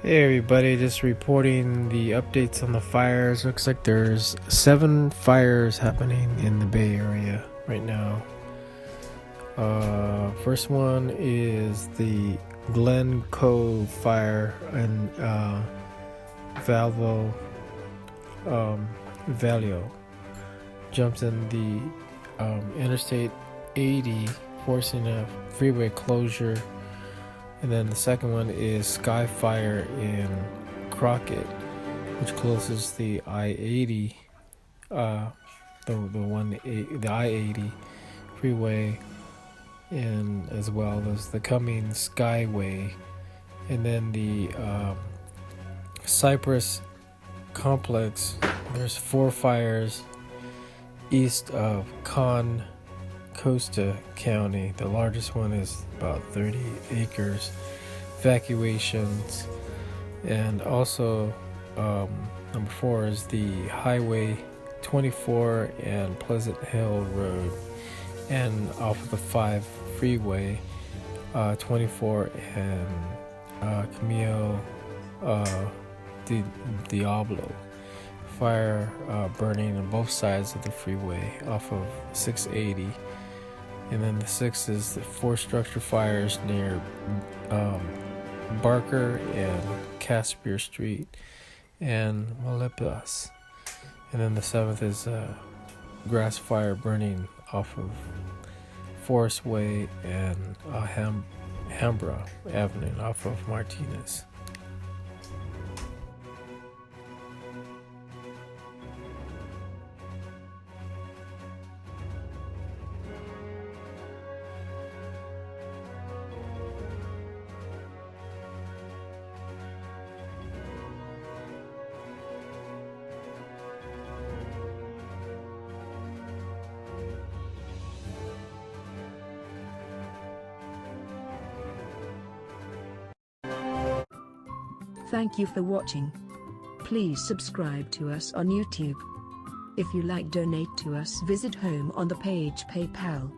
Hey everybody, just reporting the updates on the fires. Looks like there's 7 fires happening in the Bay Area right now. First one is the Glen Cove fire in Vallejo. Jumps in the Interstate 80, forcing a freeway closure. And then the second one is Sky Fire in Crockett, which closes the I-80, the I-80 freeway, and as well as the Cummings Skyway, and then the Cypress Complex. There's 4 fires east of Contra Costa County. The largest one is about 30 acres. Evacuations, and also number 4 is the Highway 24 and Pleasant Hill Road, and off of the 5 freeway, 24 and Camino Diablo. Fire burning on both sides of the freeway off of 680. And then the 6th is the 4 structure fires near Barker and Casper Street and Milpitas. And then the 7th is a grass fire burning off of Forest Way and Alhambra Avenue off of Martinez. Thank you for watching. Please subscribe to us on YouTube. If you like, donate to us, visit home on the page PayPal.